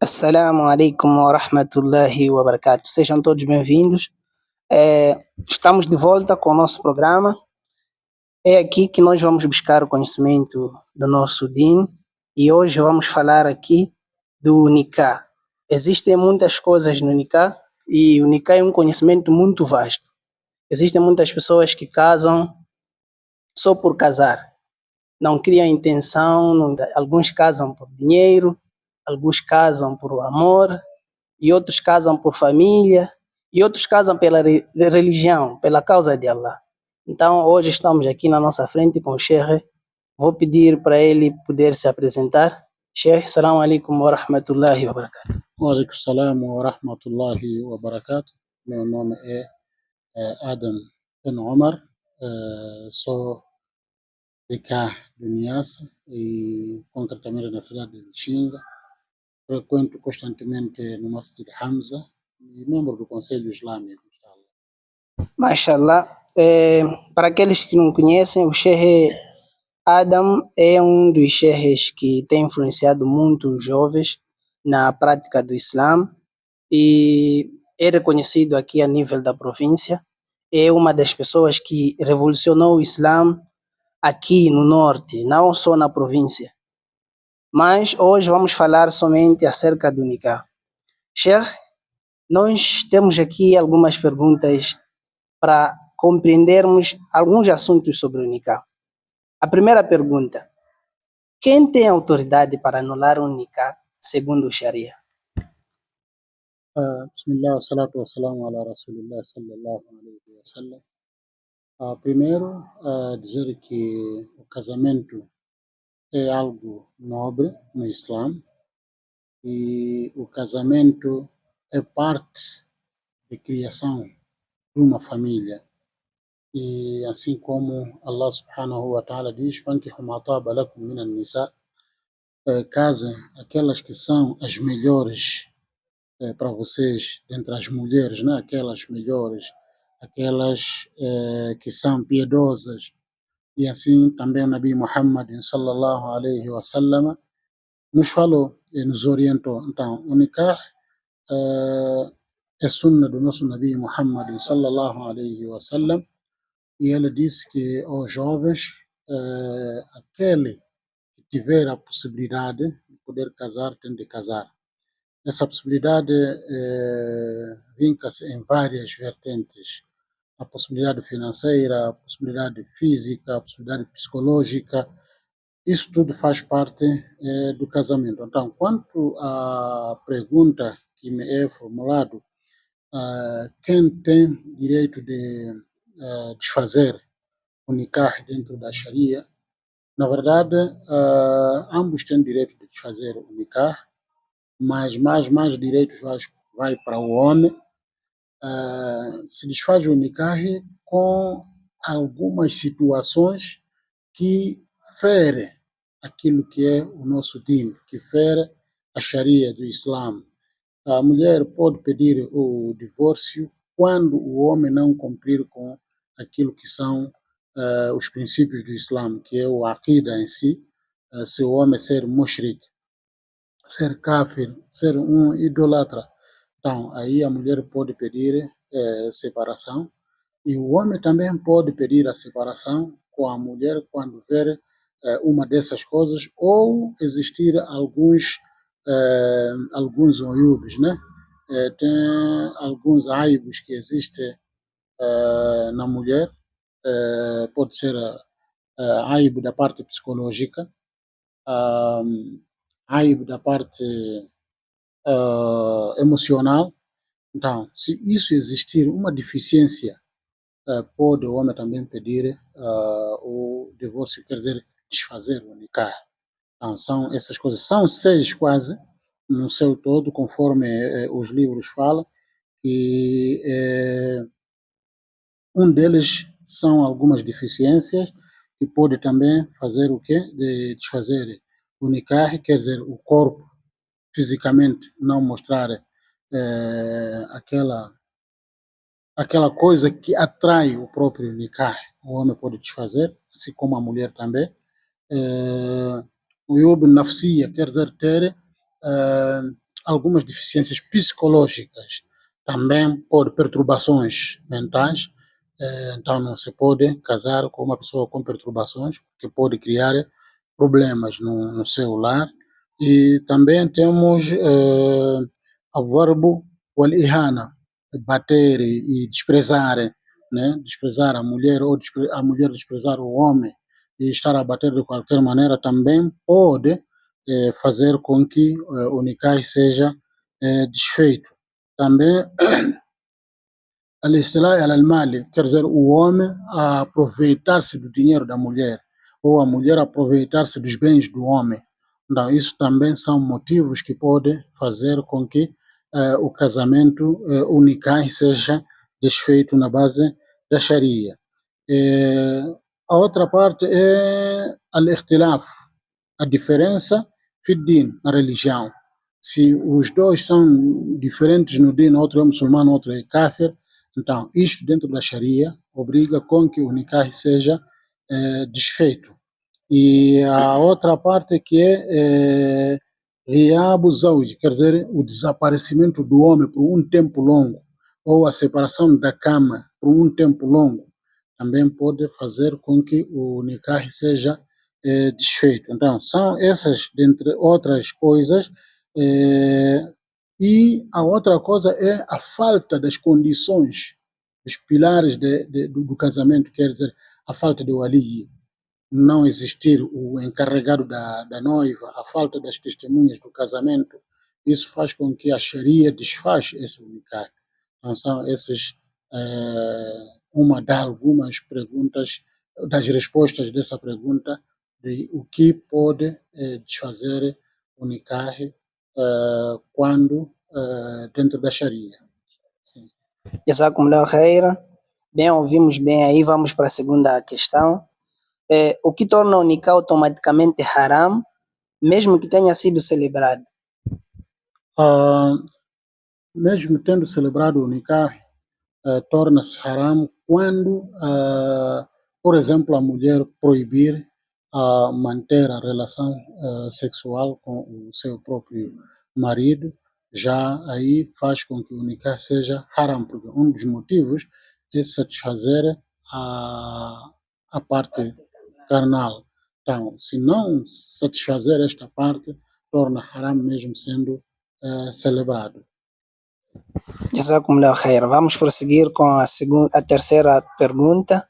Assalamu alaikum wa rahmatullahi wa barakatuh. Sejam todos bem-vindos. Estamos de volta com o nosso programa. É aqui que nós vamos buscar o conhecimento do nosso Din e hoje vamos falar aqui do Nikah. Existem muitas coisas no Nikah e o Nikah é um conhecimento muito vasto. Existem muitas pessoas que casam só por casar, não criam intenção, alguns casam por dinheiro, alguns casam por amor, e outros casam por família, e outros casam pela religião, pela causa de Allah. Então, hoje estamos aqui na nossa frente com o Sheikh. Vou pedir para ele poder se apresentar. Sheikh, salam alaikum wa rahmatullahi wa barakatuh. Wa alaikum salam wa rahmatullahi wa barakatuh. Meu nome é Adam Ben Omar, sou de cá, do Niassa, e concretamente na cidade de Xinga. Frequento constantemente no Masjid Hamza e membro do Conselho Islâmico. Mashallah. Para aqueles que não conhecem, o Sheikh Adam é um dos sheikhs que tem influenciado muitos jovens na prática do Islã e é reconhecido aqui a nível da província. É uma das pessoas que revolucionou o Islã aqui no norte, não só na província. Mas hoje vamos falar somente acerca do Nikah. Sheikh, nós temos aqui algumas perguntas para compreendermos alguns assuntos sobre o Nikah. A primeira pergunta: quem tem autoridade para anular um Nikah segundo o Sharia? Bismillah, wa salatu wa salamu ala Rasulillah sallallahu alaihi wa sallam. Primeiro, dizer que o casamento é algo nobre no Islã e o casamento é parte de criação de uma família. E assim como Allah subhanahu wa ta'ala diz: "Fankihu ma taba lakum minan nisa", casem aquelas que são as melhores para vocês entre as mulheres, né? Aquelas melhores, aquelas que são piedosas. E assim também o Nabi Muhammad sallallahu alaihi wa sallam nos falou e nos orientou. Então, o nikah é sunna do nosso Nabi Muhammad sallallahu alaihi wa sallam, e ele disse que aos jovens, aquele que tiver a possibilidade de poder casar, tem de casar. Essa possibilidade vinca-se em várias vertentes. A possibilidade financeira, a possibilidade física, a possibilidade psicológica, isso tudo faz parte do casamento. Então, quanto à pergunta que me é formulado, quem tem direito de desfazer o nikah dentro da Sharia, na verdade, ambos têm direito de desfazer o nikah, mas mais direitos vai para o homem. Se desfaz o nikah com algumas situações que ferem aquilo que é o nosso din, que fere a Sharia do Islã. A mulher pode pedir o divórcio quando o homem não cumprir com aquilo que são os princípios do Islã, que é o Aqida em si. Se o homem ser mushrik, ser kafir, ser um idólatra, então aí a mulher pode pedir separação, e o homem também pode pedir a separação com a mulher quando ver uma dessas coisas, ou existir alguns oyubes, né? Tem alguns aibos que existem na mulher, pode ser aibo da parte psicológica, aibo da parte emocional. Então, se isso existir uma deficiência, pode o homem também pedir o divórcio, quer dizer, desfazer o nikah. Então, são essas coisas, são 6 quase, no seu todo, conforme os livros falam, e um deles são algumas deficiências que pode também fazer o quê? De desfazer o nikah, quer dizer, o corpo fisicamente não mostrar aquela coisa que atrai o próprio nikah. O homem pode desfazer, assim como a mulher também. O yub nafsia, quer dizer, ter algumas deficiências psicológicas, também pode perturbações mentais, então não se pode casar com uma pessoa com perturbações, que pode criar problemas no seu lar. E também temos o verbo wal-ihana, bater e desprezar, né? Desprezar a mulher ou a mulher desprezar o homem e estar a bater de qualquer maneira também pode fazer com que o nikah seja desfeito. Também al-istilai al-mali, quer dizer, o homem aproveitar-se do dinheiro da mulher ou a mulher aproveitar-se dos bens do homem. Então, isso também são motivos que podem fazer com que o casamento, o nikah seja desfeito na base da Sharia. Eh, a outra parte é al-ikhtilaf, a diferença fi-din, na religião. Se os dois são diferentes no din, outro é muçulmano, outro é kafir, então isto dentro da Sharia obriga com que o nikah seja desfeito. E a outra parte que é Riabu Zawj, quer dizer, o desaparecimento do homem por um tempo longo, ou a separação da cama por um tempo longo, também pode fazer com que o nikah seja desfeito. Então, são essas, dentre outras coisas, e a outra coisa é a falta das condições, dos pilares do casamento, quer dizer, a falta de wali, não existir o encarregado da noiva, a falta das testemunhas do casamento, isso faz com que a Sharia desfaz esse nikah. Então, são esses, uma das algumas perguntas, das respostas dessa pergunta, de o que pode desfazer o nikah quando dentro da Sharia. Sim. Jazakumullah khaira. Bem, ouvimos bem aí, vamos para a segunda questão. O que torna o nikah automaticamente haram, mesmo que tenha sido celebrado? Ah, mesmo tendo celebrado o nikah, torna-se haram quando, por exemplo, a mulher proibir manter a relação sexual com o seu próprio marido, já aí faz com que o nikah seja haram, porque um dos motivos é satisfazer a parte carnal. Então, se não satisfazer esta parte, torna haram mesmo sendo celebrado. Jazakumullah khair. Vamos prosseguir com a terceira pergunta.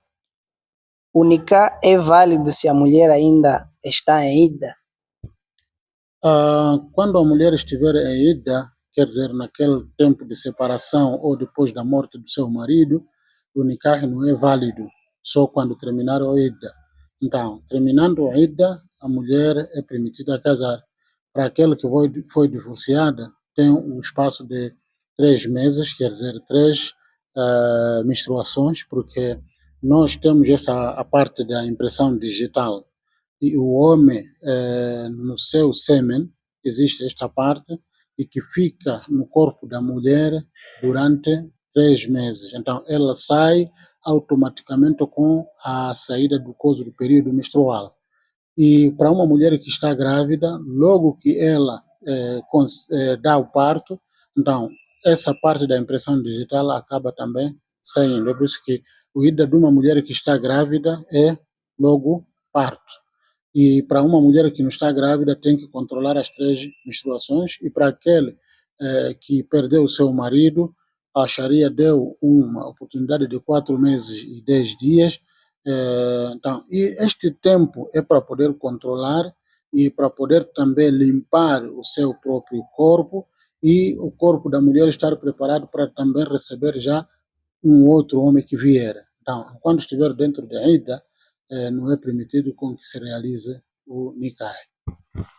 O nikah é válido se a mulher ainda está em idda? Quando a mulher estiver em idda, quer dizer, naquele tempo de separação ou depois da morte do seu marido, o nikah não é válido, só quando terminar o idda. Então, terminando a idda, a mulher é permitida casar. Para aquele que foi divorciada, tem um espaço de 3 meses, quer dizer, 3 menstruações, porque nós temos a parte da impressão digital e o homem, no seu sêmen, existe esta parte e que fica no corpo da mulher durante 3 meses. Então, ela sai automaticamente com a saída do coso do período menstrual. E para uma mulher que está grávida, logo que ela dá o parto, então essa parte da impressão digital acaba também saindo. É por isso que o ida de uma mulher que está grávida é logo parto. E para uma mulher que não está grávida tem que controlar as 3 menstruações, e para aquele que perdeu o seu marido, a Sharia deu uma oportunidade de 4 meses e 10 dias. Então, e este tempo é para poder controlar e para poder também limpar o seu próprio corpo e o corpo da mulher estar preparado para também receber já um outro homem que vier. Então, quando estiver dentro da Ida, não é permitido com que se realize o nikah.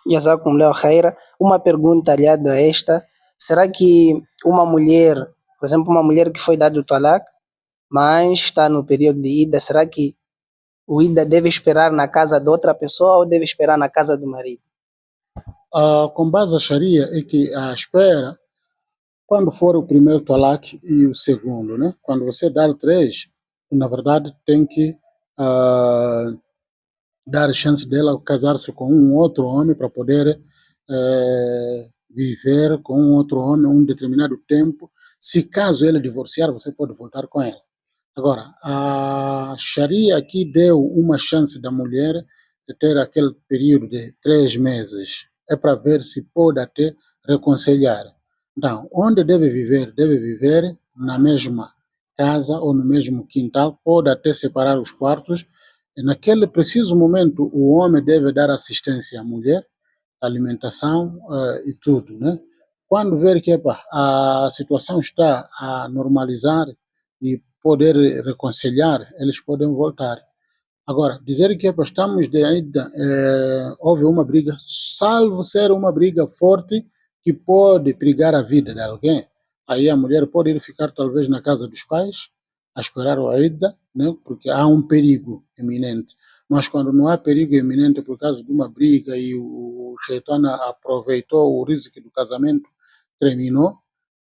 Jazakumullah khaira. Uma pergunta aliada a esta: será que uma mulher, por exemplo, uma mulher que foi dado o talak, mas está no período de ida, será que o ida deve esperar na casa de outra pessoa ou deve esperar na casa do marido? Com base a Sharia é que a espera, quando for o primeiro talak e o segundo, né? Quando você dar 3, na verdade tem que dar chance dela casar-se com um outro homem para poder viver com um outro homem um determinado tempo. Se caso ele divorciar, você pode voltar com ela. Agora, a Sharia aqui deu uma chance da mulher de ter aquele período de 3 meses. É para ver se pode até reconciliar. Então, onde deve viver na mesma casa ou no mesmo quintal, pode até separar os quartos. E naquele preciso momento, o homem deve dar assistência à mulher, alimentação e tudo, né? Quando ver que epa, a situação está a normalizar e poder reconciliar, eles podem voltar. Agora, dizer que epa, estamos de ainda, houve uma briga, salvo ser uma briga forte que pode perigar a vida de alguém, aí a mulher pode ir ficar talvez na casa dos pais, a esperar o Aida, né? Porque há um perigo iminente. Mas quando não há perigo iminente por causa de uma briga e o Shaitana aproveitou o risco do casamento, terminou,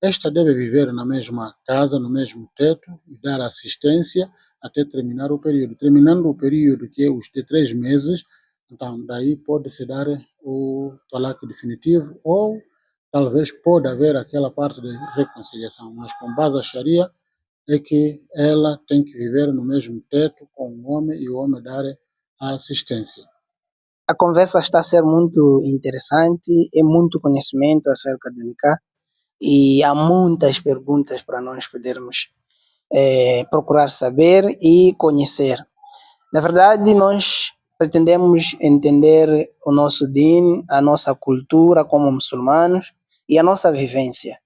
esta deve viver na mesma casa, no mesmo teto e dar assistência até terminar o período. Terminando o período, que é os de 3 meses, então daí pode-se dar o talak definitivo ou talvez pode haver aquela parte de reconciliação, mas com base a Sharia é que ela tem que viver no mesmo teto com o homem e o homem dar a assistência. A conversa está a ser muito interessante, é muito conhecimento acerca do Nikah e há muitas perguntas para nós podermos procurar saber e conhecer. Na verdade, nós pretendemos entender o nosso din, a nossa cultura como muçulmanos e a nossa vivência.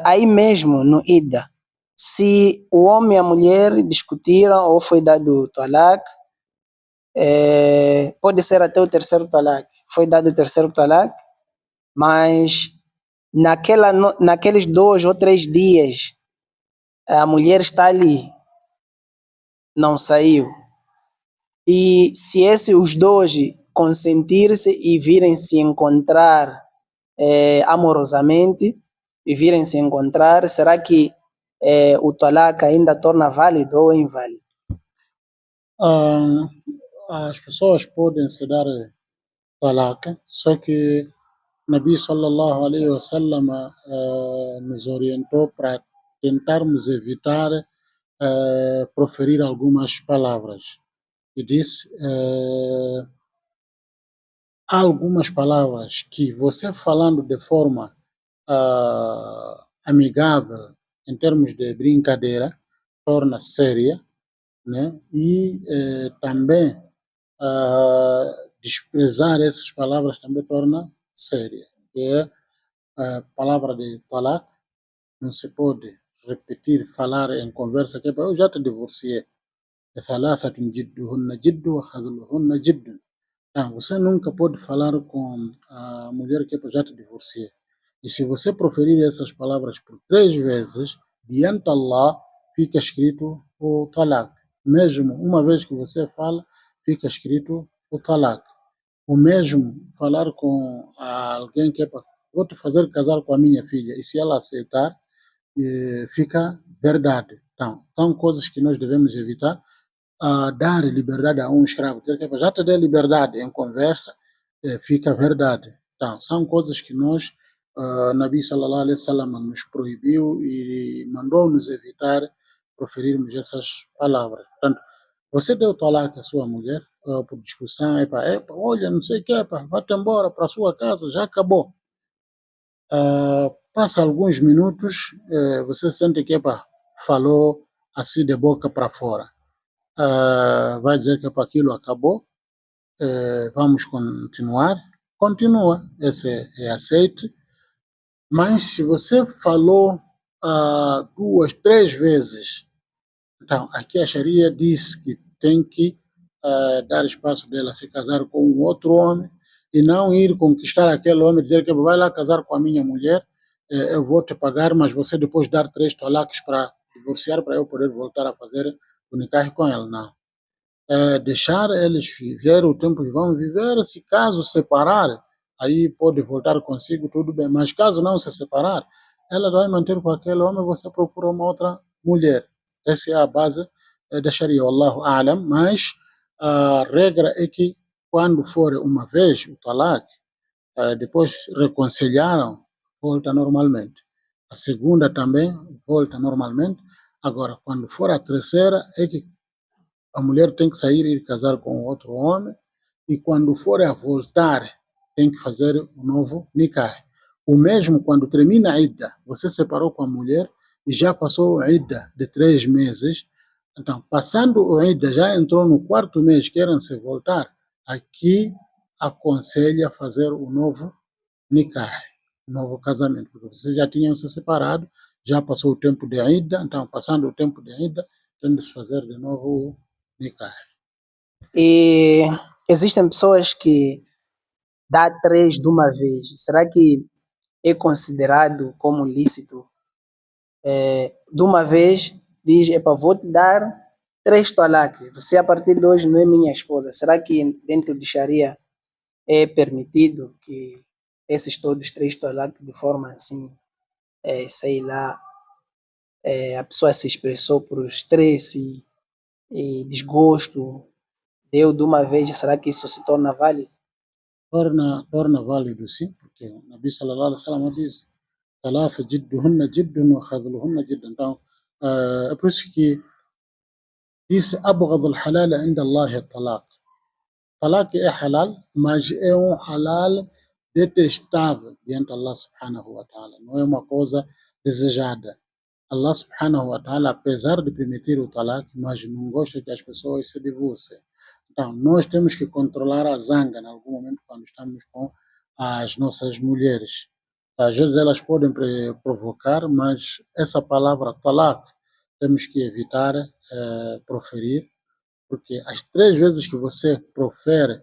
Aí mesmo no Ida, se o homem e a mulher discutiram ou foi dado talak, pode ser até o terceiro talak. Foi dado o terceiro talak, mas naqueles 2 ou 3 dias a mulher está ali, não saiu. E se os dois consentir-se e virem se encontrar amorosamente, e virem se encontrar, será que o talak ainda torna válido ou inválido? As pessoas podem se dar talak, só que Nabi sallallahu alaihi wasallam nos orientou para tentarmos evitar proferir algumas palavras. E disse, há algumas palavras que você falando de forma amigável, em termos de brincadeira, torna séria, né? E também desprezar essas palavras também torna séria. Que é a palavra de talak, não se pode repetir, falar em conversa que eu já te divorciei. ثلاثة جدهن جد وخذلهن جد. Você nunca pode falar com a mulher que já te divorciou. E se você proferir essas palavras por 3 vezes, diante de Allah, fica escrito o talak. Mesmo uma vez que você fala, fica escrito o talak. O mesmo falar com alguém que vou te fazer casar com a minha filha, e se ela aceitar, fica verdade. Então, são coisas que nós devemos evitar. Dar liberdade a um escravo, dizer que já te dei liberdade em conversa, fica verdade. Então, são coisas que nós, Nabi sallallahu alaihi wasallam nos proibiu e mandou-nos evitar proferirmos essas palavras. Portanto, você deu talak à sua mulher por discussão, olha, não sei o que, vá-te embora para a sua casa, já acabou. Passa alguns minutos, você sente que falou assim de boca para fora. Vai dizer que aquilo acabou, vamos continuar, continua, esse é aceite, mas se você falou 2, 3 vezes, então aqui a Sharia diz que tem que dar espaço dela se casar com um outro homem e não ir conquistar aquele homem e dizer que vai lá casar com a minha mulher, eu vou te pagar, mas você depois dar 3 talaques para divorciar para eu poder voltar a fazer o nikah com ela, não. Deixar eles viver o tempo que vão viver, se caso separar, aí pode voltar consigo, tudo bem, mas caso não se separar, ela vai manter com aquele homem, você procura uma outra mulher. Essa é a base da Sharia, Wallahu A'lam, mas a regra é que quando for uma vez o talak, depois reconciliaram, volta normalmente. A segunda também volta normalmente. Agora, quando for a terceira, é que a mulher tem que sair e ir casar com outro homem, e quando for a voltar, tem que fazer um novo nikah. O mesmo quando termina a idda, você separou com a mulher e já passou a idda de 3 meses, então, passando a idda, já entrou no quarto mês, querem se voltar, aqui aconselha fazer o novo nikah, um novo casamento, porque vocês já tinham se separado, já passou o tempo de idda, então, passando o tempo de idda, tem de se fazer de novo o nikah. E existem pessoas que dá 3 de uma vez. Será que é considerado como lícito? De uma vez, diz, epa, vou te dar 3 talaques. Você, a partir de hoje, não é minha esposa. Será que dentro de Sharia é permitido que esses todos 3 talaques, de forma assim, sei lá, a pessoa se expressou por estresse e desgosto, deu de uma vez, será que isso se torna válido? Torna válido, sim, porque o Nabi sallallahu alaihi wasallam diz: "Thalatha jidduhunna jiddun wa khadluhunna jiddan". Então, é por isso que disse: "Abghadu al-halal inda Allah talaq". Talaq é halal, mas é um halal detestável diante de Allah subhanahu wa ta'ala. Não é uma coisa desejada. Allah subhanahu wa ta'ala, apesar de permitir o talaq, mas não gosta que as pessoas se divorciem. Então, nós temos que controlar a zanga em algum momento quando estamos com as nossas mulheres. Às vezes elas podem provocar, mas essa palavra talaq temos que evitar proferir, porque as 3 vezes que você profere,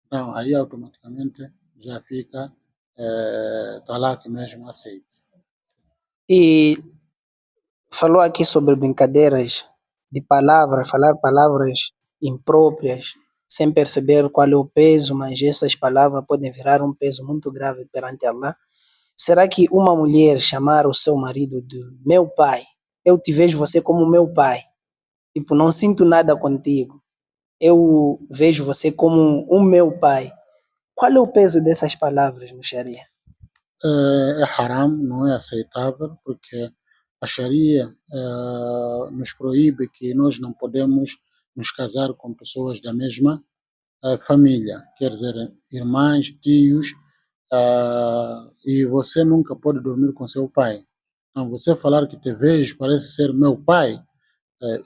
então aí automaticamente já fica talaq mesmo aceito. E falou aqui sobre brincadeiras de palavras, falar palavras impróprias, sem perceber qual é o peso, mas essas palavras podem virar um peso muito grave perante Allah. Será que uma mulher chamar o seu marido de meu pai, eu te vejo você como meu pai, tipo, não sinto nada contigo, eu vejo você como um meu pai. Qual é o peso dessas palavras no Sharia? É haram, não é aceitável, porque a Sharia nos proíbe que nós não podemos nos casar com pessoas da mesma família, quer dizer, irmãs, tios, e você nunca pode dormir com seu pai. Então, você falar que te vejo parece ser meu pai,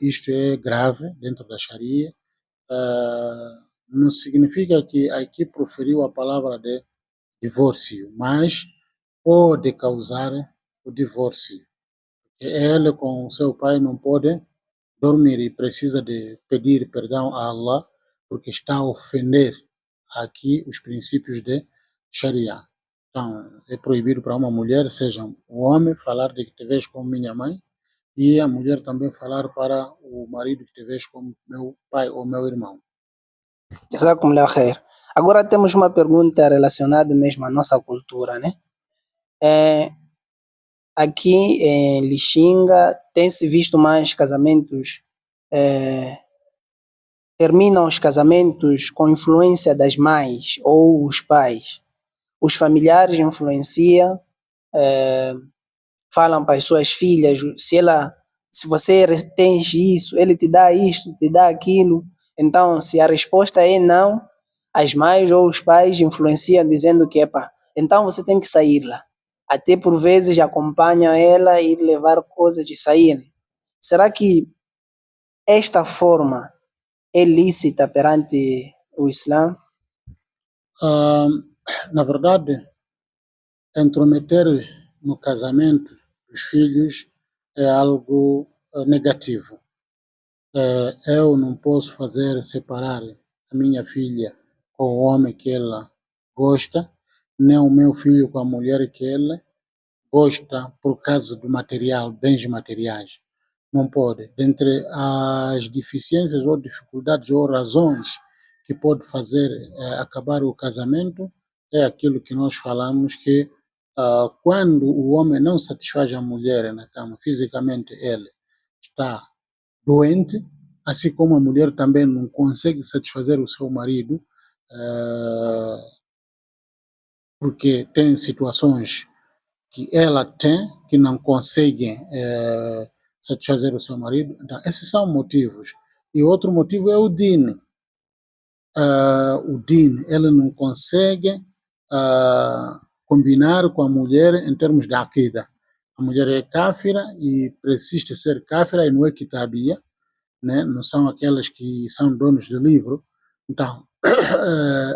isto é grave dentro da Sharia. Não significa que aqui proferiu a palavra de divórcio, mas pode causar o divórcio. Ele com seu pai não pode dormir e precisa de pedir perdão a Allah porque está a ofender aqui os princípios de Sharia. Então, é proibido para uma mulher, seja um homem, falar de que te vejo como minha mãe, e a mulher também falar para o marido que te vejo como meu pai ou meu irmão. Jazakumullah khair. Agora temos uma pergunta relacionada mesmo à nossa cultura, né? É, aqui em Lixinga tem-se visto mais casamentos, é, terminam os casamentos com influência das mães ou os pais. Os familiares influenciam, falam para as suas filhas, se você tem isso, ele te dá isto, te dá aquilo. Então, se a resposta é não, as mães ou os pais influenciam dizendo que, epa, então você tem que sair lá. Até por vezes acompanham ela e levar coisas de sair. Será que esta forma é lícita perante o Islã? Ah, na verdade, intrometer no casamento dos filhos é algo negativo. Eu não posso fazer separar a minha filha com o homem que ela gosta, nem o meu filho com a mulher que ela gosta por causa do material, bens materiais. Não pode. Dentre as deficiências ou dificuldades ou razões que pode fazer acabar o casamento, é aquilo que nós falamos que quando o homem não satisfaz a mulher na cama, fisicamente ele está doente, assim como a mulher também não consegue satisfazer o seu marido, porque tem situações que ela tem que não conseguem satisfazer o seu marido. Então, esses são motivos. E outro motivo é o din. O din, ele não consegue combinar com a mulher em termos de aqida. A mulher é cáfira e persiste ser cáfira e não é kitabia, né? Não são aquelas que são donos do livro. Então,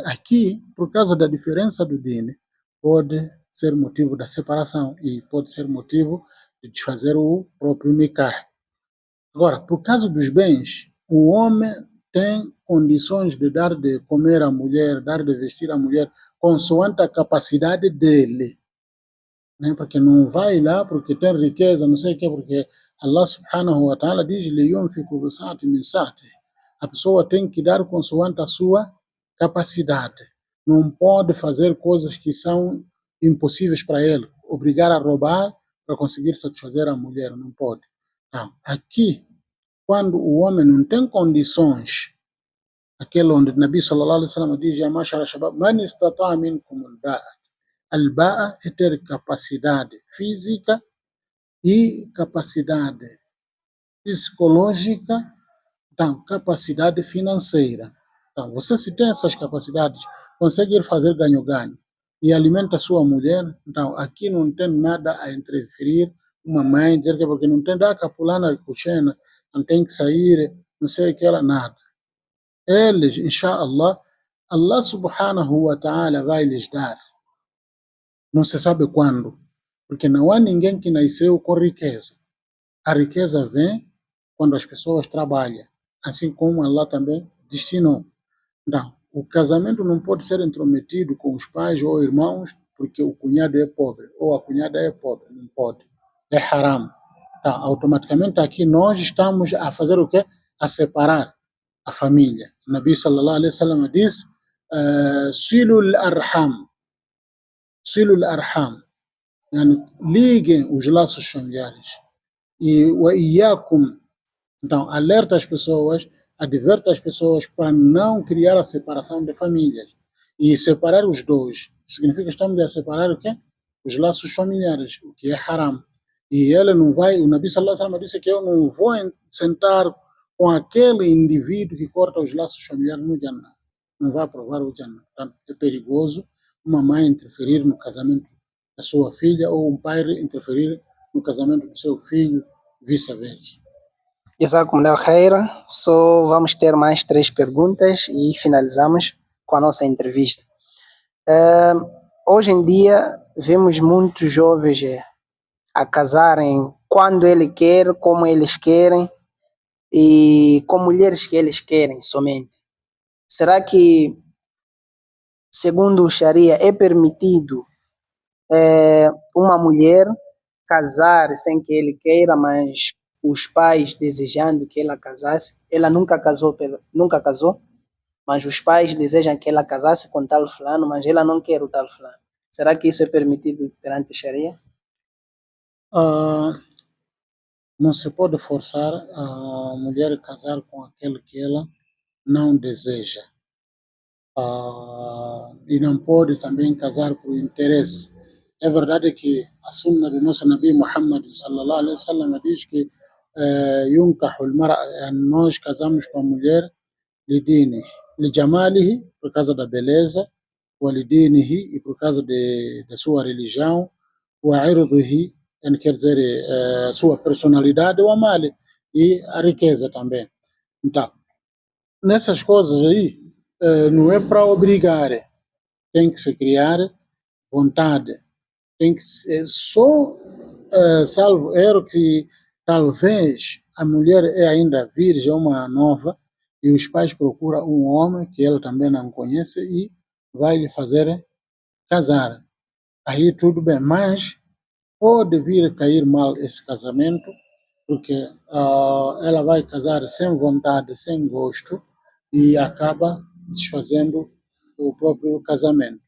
aqui, por causa da diferença do din, pode ser motivo da separação e pode ser motivo de desfazer o próprio nikah. Agora, por causa dos bens, o homem tem condições de dar de comer à mulher, dar de vestir à mulher, consoante a capacidade dele. Né? Porque não vai lá porque tem riqueza, não sei o quê, porque Allah subhanahu wa ta'ala diz: liyunfiqu dhu sa'atin min sa'atihi. A pessoa tem que dar consoante a sua capacidade. Não pode fazer coisas que são impossíveis para ele. Obrigar a roubar para conseguir satisfazer a mulher, não pode. Então, aqui, quando o homem não tem condições, aquele onde o Nabi sallallahu alaihi wasallam diz: ya mashara shabab, man istata'a minkum al-ba'a. Al-ba'a é ter capacidade física e capacidade psicológica, então, capacidade financeira. Então, você se tem essas capacidades, consegue fazer ganho-ganho e alimenta a sua mulher, então aqui não tem nada a interferir, uma mãe dizer que porque não tem, dá pular na cochena, não tem que sair, não sei o que ela, nada. Eles, inshallah, Allah subhanahu wa ta'ala vai lhes dar. Não se sabe quando, porque não há ninguém que nasceu com riqueza. A riqueza vem quando as pessoas trabalham, assim como Allah também destinou. Então, o casamento não pode ser intrometido com os pais ou irmãos porque o cunhado é pobre ou a cunhada é pobre, não pode. É haram. Então, automaticamente aqui nós estamos a fazer o quê? A separar a família. O Nabi sallallahu alaihi wasallam diz: silul arham. Silul arham. Yani, liguem os laços familiares. E wa iyyakum. Então, alerta as pessoas, adverta as pessoas para não criar a separação de famílias. E separar os dois significa que estamos a separar o quê? Os laços familiares, o que é haram. E ele não vai, o Nabi sallallahu alaihi wasallam disse que eu não vou sentar com aquele indivíduo que corta os laços familiares no Jannah. Não vai aprovar o Jannah. Portanto, é perigoso uma mãe interferir no casamento da sua filha ou um pai interferir no casamento do seu filho, vice-versa. Jazakumullah khaira. Só vamos ter mais 3 perguntas e finalizamos com a nossa entrevista. Hoje em dia, vemos muitos jovens a casarem quando ele quer, como eles querem e com mulheres que eles querem somente. Será que, segundo o Sharia, é permitido uma mulher casar sem que ele queira, mas os pais desejando que ela casasse? Ela nunca casou, mas os pais desejam que ela casasse com tal fulano, mas ela não quer o tal fulano. Será que isso é permitido perante a Sharia? Não se pode forçar a mulher a casar com aquele que ela não deseja. E não pode também casar por interesse. É verdade que a sunna do nosso Nabi Muhammad sallallahu alaihi wasallam diz que yunkahul mar'a, nós casamos com a mulher lidini, lijamalihi, por causa da beleza, walidinihi, e por causa de sua religião, wa irdihi, quer dizer, sua personalidade, o amale, e a riqueza também. Então, nessas coisas aí, não é para obrigar, tem que se criar vontade, tem que ser só, salvo erro, que talvez a mulher é ainda virgem, uma nova, e os pais procuram um homem que ela também não conhece e vai lhe fazer casar. Aí tudo bem, mas pode vir a cair mal esse casamento, porque ela vai casar sem vontade, sem gosto, e acaba desfazendo o próprio casamento.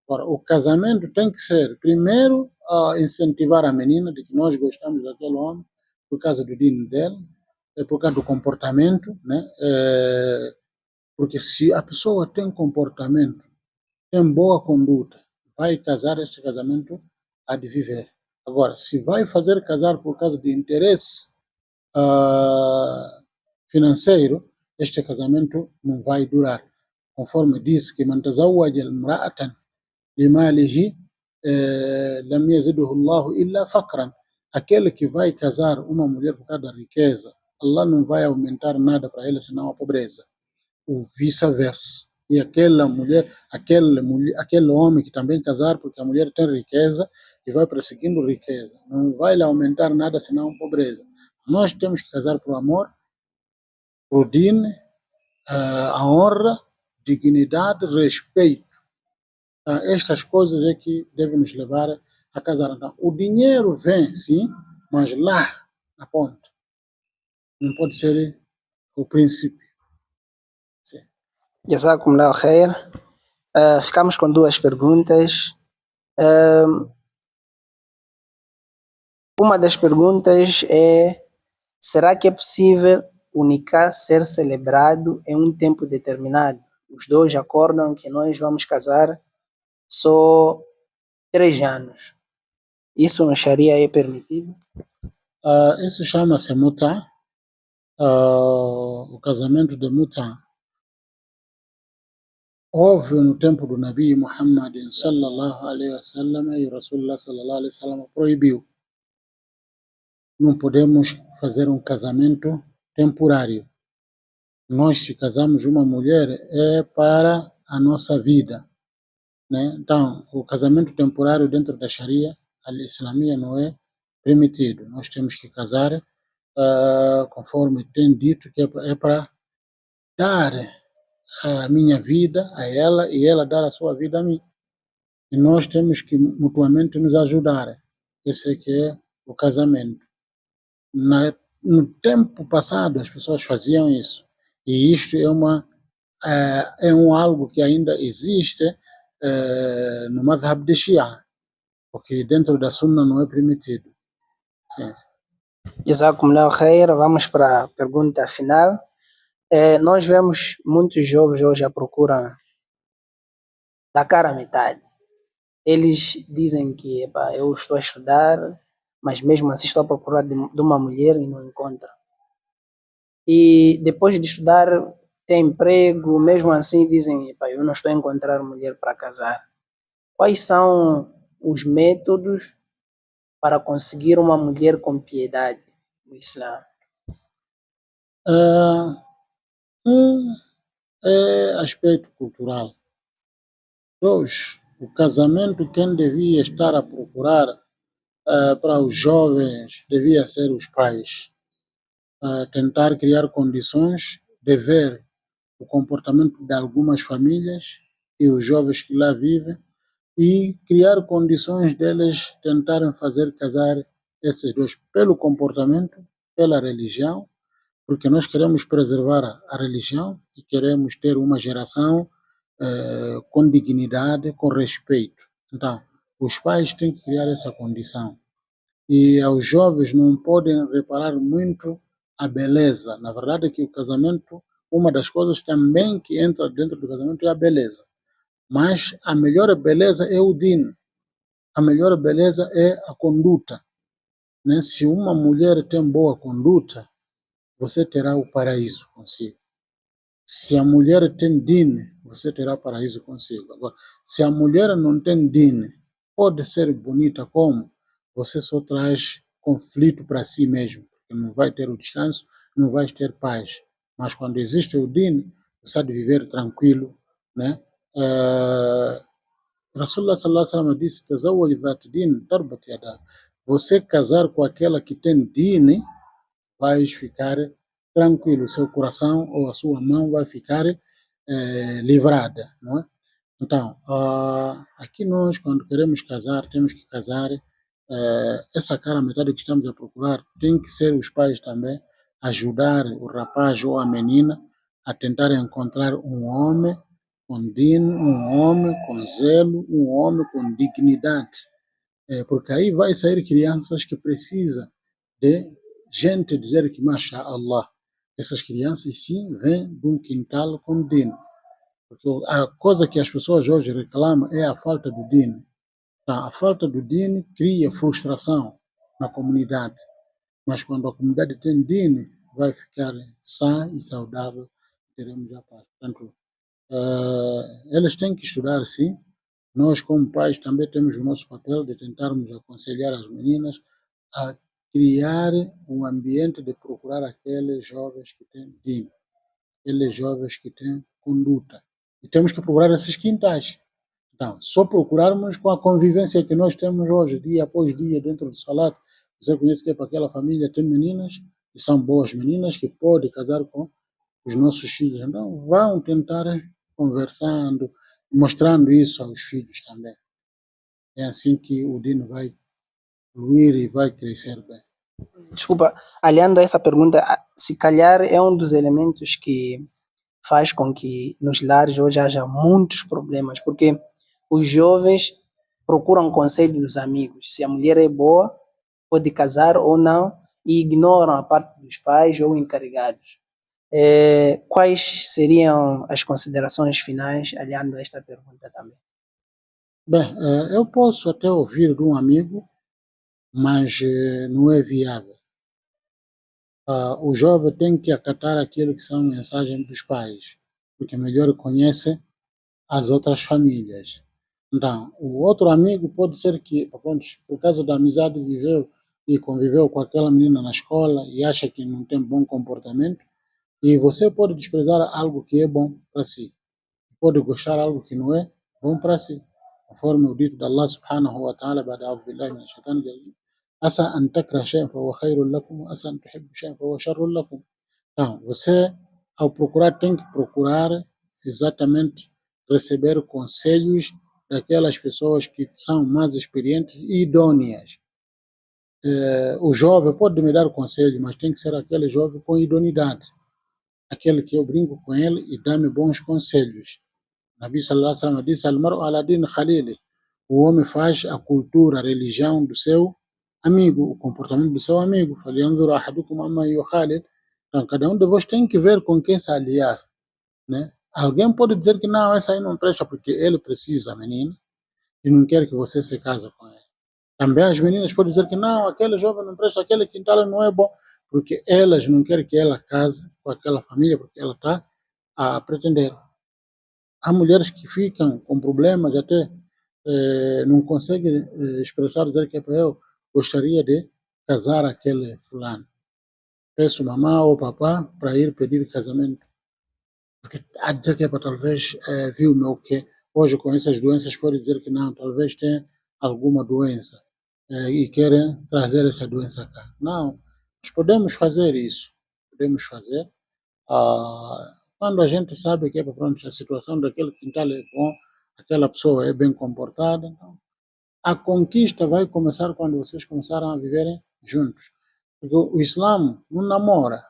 Agora, o casamento tem que ser, primeiro, incentivar a menina de que nós gostamos daquele homem, por causa do dino dela, por causa do comportamento, né? Porque se a pessoa tem comportamento, tem boa conduta, vai casar, este casamento há de viver. Agora, se vai fazer casar por causa de interesse financeiro, este casamento não vai durar. Conforme diz que man tazawwaja imra'atan limalihi lam yazidhu Allahu illa faqran. Aquele que vai casar uma mulher por causa da riqueza, Allah não vai aumentar nada para ele senão a pobreza. Ou vice-versa. E aquele homem que também casar porque a mulher tem riqueza e vai perseguindo riqueza, não vai lhe aumentar nada senão pobreza. Nós temos que casar por amor, por din, a honra, dignidade, respeito. Então, estas coisas é que devem nos levar a casar. Então, o dinheiro vem, sim, mas lá, na ponta. Não pode ser o princípio. Sim. Jazakumullah khair. Ficamos com duas perguntas. Uma das perguntas é: será que é possível o nikah ser celebrado em um tempo determinado? Os dois acordam que nós vamos casar só 3 anos. Isso no Sharia é permitido? Isso chama-se muta. O casamento de muta houve no tempo do Nabi Muhammad sallallahu alaihi wasallam e o Rasulullah sallallahu alaihi wasallam proibiu. Não podemos fazer um casamento temporário. Nós, se casamos uma mulher, é para a nossa vida, né? Então, o casamento temporário dentro da Sharia al-Islamia não é permitido. Nós temos que casar conforme tem dito, que é para dar a minha vida a ela e ela dar a sua vida a mim. E nós temos que mutuamente nos ajudar. Esse é que é o casamento. No tempo passado as pessoas faziam isso. E isto é algo que ainda existe no madhab de Shia, porque dentro da Sunna não é permitido. Sim. Jazakumullah khair. Vamos para a pergunta final. Nós vemos muitos jovens hoje à procura da cara à metade. Eles dizem que eu estou a estudar, mas mesmo assim estou a procurar de uma mulher e não encontro. E depois de estudar, tem emprego, mesmo assim dizem, eu não estou a encontrar mulher para casar. Quais são os métodos para conseguir uma mulher com piedade no Islã? É aspecto cultural. 2, o casamento, quem devia estar a procurar para os jovens devia ser os pais. Tentar criar condições de ver o comportamento de algumas famílias e os jovens que lá vivem e criar condições deles tentarem fazer casar esses dois pelo comportamento, pela religião, porque nós queremos preservar a religião e queremos ter uma geração com dignidade, com respeito. Então, os pais têm que criar essa condição. E aos jovens não podem reparar muito a beleza. Na verdade é que o casamento, uma das coisas também que entra dentro do casamento é a beleza. Mas a melhor beleza é o din. A melhor beleza é a conduta. Né? Se uma mulher tem boa conduta, você terá o paraíso consigo. Se a mulher tem din, você terá paraíso consigo. Agora, se a mulher não tem din, pode ser bonita como, você só traz conflito para si mesmo. Não vai ter o descanso, não vai ter paz. Mas quando existe o din, você há de viver tranquilo, né? Rasulullah sallallahu alaihi wasallam disse: "Tazawwaj dhat din tarbat yadak." Você casar com aquela que tem din, vai ficar tranquilo, seu coração ou a sua mão vai ficar livrada, não é? Então, aqui nós, quando queremos casar, temos que casar. Essa cara metade que estamos a procurar tem que ser os pais também ajudar o rapaz ou a menina a tentar encontrar um homem com din, um homem com zelo, um homem com dignidade, porque aí vai sair crianças que precisam de gente dizer que Masha Allah. Essas crianças sim vêm de um quintal com din. Porque a coisa que as pessoas hoje reclamam é a falta do din. Tá? A falta do din cria frustração na comunidade, mas quando a comunidade tem din, vai ficar sã e saudável, teremos a paz. Portanto, elas têm que estudar, sim. Nós, como pais, também temos o nosso papel de tentarmos aconselhar as meninas a criar um ambiente de procurar aqueles jovens que têm din, aqueles jovens que têm conduta. E temos que procurar esses quintais. Então, só procurarmos com a convivência que nós temos hoje, dia após dia, dentro do Salat, você conhece que é para aquela família tem meninas, e são boas meninas, que podem casar com os nossos filhos. Então, vão tentar conversando, mostrando isso aos filhos também. É assim que o Dino vai fluir e vai crescer bem. Desculpa, aliando a essa pergunta, se calhar é um dos elementos que faz com que nos lares hoje haja muitos problemas, porque os jovens procuram conselho dos amigos. Se a mulher é boa, pode casar ou não, e ignoram a parte dos pais ou encarregados. Quais seriam as considerações finais, aliando a esta pergunta também? Bem, eu posso até ouvir de um amigo, mas não é viável. O jovem tem que acatar aquilo que são mensagens dos pais, porque melhor conhece as outras famílias. Então, o outro amigo pode ser que, pronto, por causa da amizade, viveu e conviveu com aquela menina na escola e acha que não tem bom comportamento, e você pode desprezar algo que é bom para si, pode gostar algo que não é bom para si. Conforme o dito de Allah subhanahu wa ta'ala, بعد أعوذ بالله من الشيطان الرجيم, عسى أن تكره شيئا فهو خير لكم وعسى أن تحبوا شيئا فهو شر لكم. Então, você, ao procurar, tem que procurar exatamente receber conselhos daquelas pessoas que são mais experientes e idôneas. O jovem pode me dar conselho, mas tem que ser aquele jovem com idoneidade, aquele que eu brinco com ele e dá-me bons conselhos. Nabi sallallahu alaihi wasallam disse: "Al-mar'u ala din khalili." O homem faz a cultura, a religião do seu amigo, o comportamento do seu amigo. "Falyanzur ahadukum amman yukhalil." Então, cada um de vós tem que ver com quem se aliar, né? Alguém pode dizer que não, essa aí não presta porque ele precisa, menina, e não quer que você se case com ele. Também as meninas podem dizer que não, aquele jovem não presta, aquele quintal não é bom, porque elas não querem que ela case com aquela família, porque ela está a pretender. Há mulheres que ficam com problemas, até não conseguem expressar, dizer que eu gostaria de casar aquele fulano. Peço mamã ou papá para ir pedir casamento. Porque a dizer que talvez viu o meu que hoje com essas doenças pode dizer que não, talvez tenha alguma doença e querem trazer essa doença cá. Não, nós podemos fazer isso, podemos fazer. Quando a gente sabe que pronto, a situação daquele quintal é bom, aquela pessoa é bem comportada, então, a conquista vai começar quando vocês começarem a viverem juntos. Porque o Islã não namora.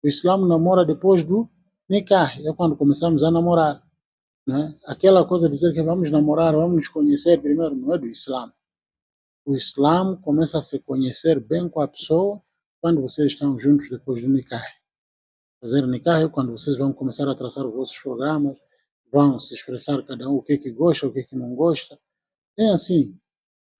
O Islã namora depois do nikah, é quando começamos a namorar. Né? Aquela coisa de dizer que vamos namorar, vamos nos conhecer primeiro, não é do Islã. O Islã começa a se conhecer bem com a pessoa quando vocês estão juntos depois do nikah. Fazer nikah é quando vocês vão começar a traçar os vossos programas, vão se expressar cada um o que gosta, o que não gosta. É assim,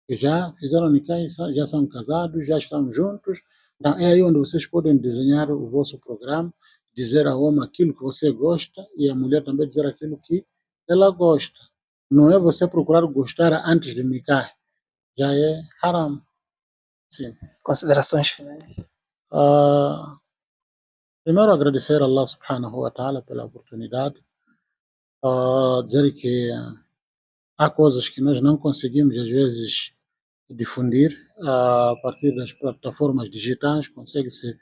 que já fizeram nikah, já são casados, já estão juntos. Então, é aí onde vocês podem desenhar o vosso programa, dizer ao homem aquilo que você gosta e a mulher também dizer aquilo que ela gosta. Não é você procurar gostar antes de nikah, já é haram. Sim. Considerações finais. Primeiro agradecer a Allah subhanahu wa ta'ala pela oportunidade, dizer que há coisas que nós não conseguimos às vezes difundir a partir das plataformas digitais, consegue-se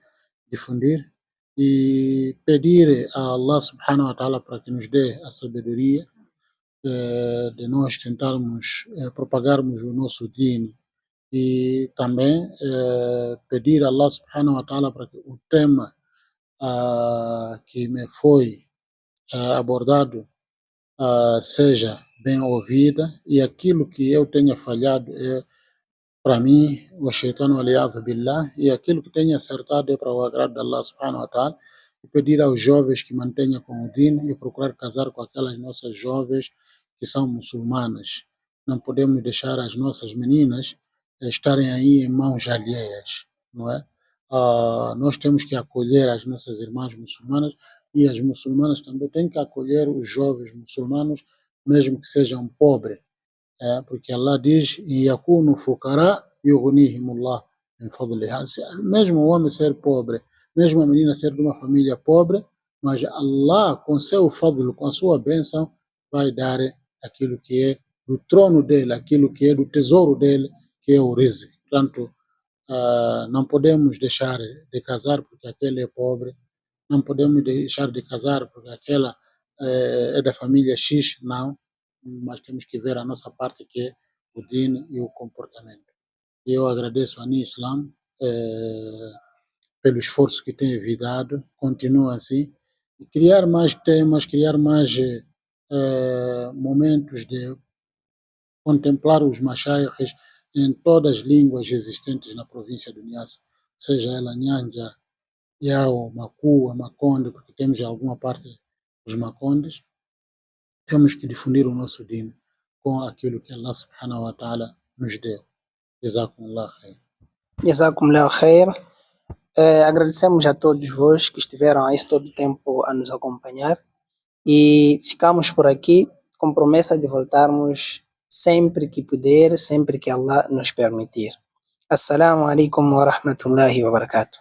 difundir e pedir a Allah subhanahu wa ta'ala para que nos dê a sabedoria de nós tentarmos propagarmos o nosso deen e também pedir a Allah subhanahu wa ta'ala para que o tema que me foi abordado seja bem ouvida e aquilo que eu tenha falhado para mim, o shaitan aliado billah, e aquilo que tenha acertado é para o agrado de Allah subhanahu wa ta'ala, e pedir aos jovens que mantenham com o din e procurar casar com aquelas nossas jovens que são muçulmanas. não podemos deixar as nossas meninas estarem aí em mãos alheias, não é? Nós temos que acolher as nossas irmãs muçulmanas e as muçulmanas também têm que acolher os jovens muçulmanos, mesmo que sejam pobres, porque Allah diz: "Yakunu fuqara yughnihimullah min fadlih". Mesmo o homem ser pobre, mesmo a menina ser de uma família pobre, mas Allah, com seu fadl, com a sua bênção, vai dar aquilo que é do trono dele, aquilo que é do tesouro dele, que é o rizq. Portanto, não podemos deixar de casar porque aquele é pobre, não podemos deixar de casar porque aquela é da família X, não, mas temos que ver a nossa parte, que é o din e o comportamento. E eu agradeço a Ni Islam pelo esforço que tem evitado, continua assim, e criar mais temas, criar mais momentos de contemplar os mashayikh em todas as línguas existentes na província do Niassa, seja ela Nyanja, Yao, Makua, Makonde, porque temos alguma parte dos Makondes. Temos que difundir o nosso din com aquilo que Allah subhanahu wa ta'ala nos deu. Jazakumullah khair. Jazakumullah khair. Agradecemos a todos vós que estiveram aí todo o tempo a nos acompanhar e ficamos por aqui com promessa de voltarmos sempre que puder, sempre que Allah nos permitir. Assalamu alaikum wa rahmatullahi wa barakatuh.